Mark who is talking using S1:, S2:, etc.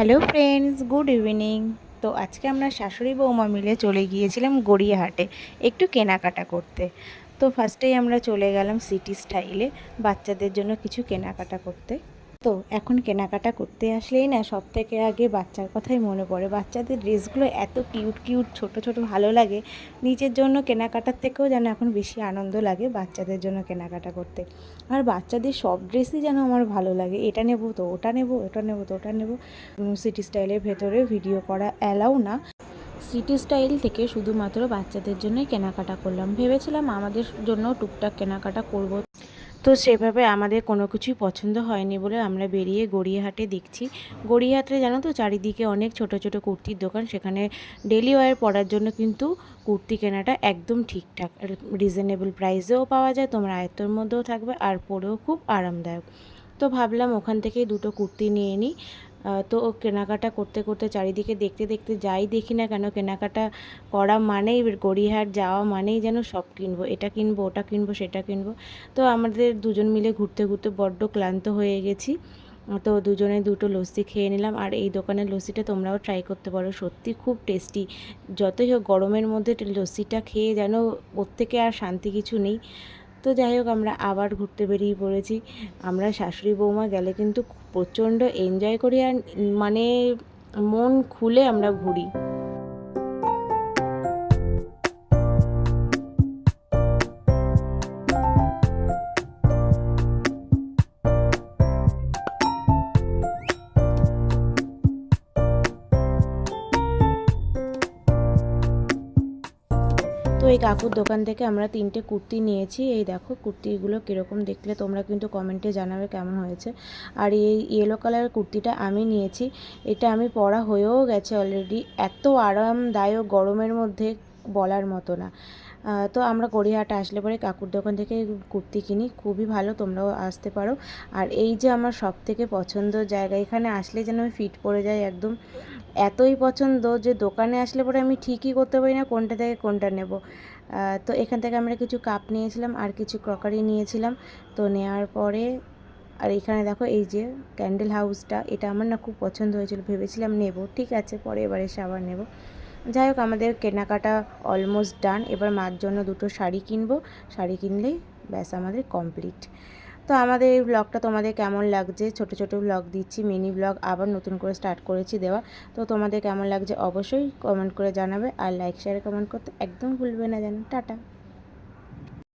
S1: Hello friends, good evening. তো আজকে আমরা শাশুড়ি বৌমা মিলে চলে গিয়েছিলাম গড়িয়াহাটে একটু কেনাকাটা করতে। তো ফার্স্টেই আমরা চলে গেলাম সিটি স্টাইলে বাচ্চাদের জন্য কিছু কেনাকাটা করতে। তো এখন কেনাকাটা করতে আসলেই না সব থেকে আগে বাচ্চার কথাই মনে পড়ে। বাচ্চাদের ড্রেসগুলো এত কিউট কিউট ছোট ছোট ভালো লাগে। নিজের জন্য কেনাকাটার থেকেও যেন এখন বেশি আনন্দ লাগে বাচ্চাদের জন্য কেনাকাটা করতে। আর বাচ্চাদের সব ড্রেসই যেন আমার ভালো লাগে, এটা নেব তো ওটা নেব, ওটা নেব তো ওটা নেব। সিটি স্টাইলের ভেতরে ভিডিও করা অ্যালাউ না। সিটি স্টাইল থেকে শুধুমাত্র বাচ্চাদের জন্যই কেনাকাটা করলাম, ভেবেছিলাম আমাদের জন্য টুকটাক কেনাকাটা করব। তো সেভাবে আমাদের কোনো কিছুই পছন্দ হয়নি বলে আমরা বেরিয়ে গড়িয়াহাটে দেখছি। গড়িয়াহাটে জানো তো চারিদিকে অনেক ছোট ছোট কুর্তির দোকান, সেখানে ডেলি ওয়্যার পরার জন্য কিন্তু কুর্তি কেনাটা একদম ঠিকঠাক, রিজনেবল প্রাইসেও পাওয়া যায়, তোমার আয়ত্তের মধ্যেও থাকবে আর পরেও খুব আরামদায়ক। তো ভাবলাম ওখান থেকেই দুটো কুর্তি নিয়ে নিই। তো কেনাকাটা করতে করতে চারিদিকে দেখতে দেখতে যাই দেখি না কেন, কেনাকাটা করা মানেই গড়িয়াহাট যাওয়া মানেই যেন সব কিনবো, এটা কিনবো ওটা কিনবো সেটা কিনবো। তো আমাদের দুজন মিলে ঘুরতে ঘুরতে বড্ড ক্লান্ত হয়ে গেছি। তো দুজনে দুটো লস্যি খেয়ে নিলাম। আর এই দোকানের লস্যিটা তোমরাও ট্রাই করতে পারো, সত্যি খুব টেস্টি। যতই হোক গরমের মধ্যে লস্যিটা খেয়ে যেন ওর থেকে আর শান্তি কিছু নেই। তো যাই হোক আমরা আবার ঘুরতে বেরিয়ে পড়েছি। আমরা শাশুড়ি বৌমা গেলে কিন্তু প্রচণ্ড এনজয় করি আর মানে মন খুলে আমরা ঘুরি। তো এই কাকুর দোকান থেকে আমরা 3টে কুর্তি নিয়েছি। এই দেখো কুর্তিগুলো কীরকম দেখলে তোমরা কিন্তু কমেন্টে জানাবে কেমন হয়েছে। আর এই ইয়েলো কালারের কুর্তিটা আমি নিয়েছি, এটা আমি পরা হয়েও গেছে অলরেডি। এত আরামদায়ক গরমের মধ্যে বলার মতো না। তো আমরা গড়িয়াহাটে আসলে পরে কাকুর দোকান থেকে কুর্তি কিনি, খুবই ভালো, তোমরাও আসতে পারো। আর এই যে আমার সব থেকে পছন্দের জায়গা, এখানে আসলে যেন আমি ফিট পড়ে যাই একদম, এতই পছন্দ যে দোকানে আসলে পরে আমি ঠিকই করতে পারি না কোনটা থেকে কোনটা নেব। তো এখান থেকে আমরা কিছু কাপ নিয়েছিলাম আর কিছু ক্রকারি নিয়েছিলাম। তো নেওয়ার পরে আর এখানে দেখো এই যে ক্যান্ডেল হাউসটা, এটা আমার না খুব পছন্দ হয়েছিল, ভেবেছিলাম নেব, ঠিক আছে পরে এবার এসে আবার নেব। যাই হোক আমাদের কেনাকাটা অলমোস্ট ডান। এবার মার জন্য দুটো শাড়ি কিনবো, শাড়ি কিনলেই ব্যাস আমাদের কমপ্লিট। তো আমাদের এই ব্লগটা তোমাদের কেমন লাগছে, ছোট ছোট ব্লগ দিচ্ছি, মিনি ব্লগ আবার নতুন করে স্টার্ট করেছি দেওয়া। তো তোমাদের কেমন লাগছে অবশ্যই কমেন্ট করে জানাবে, আর লাইক শেয়ার কমেন্ট করতে একদম ভুলবে না যেন। টাটা।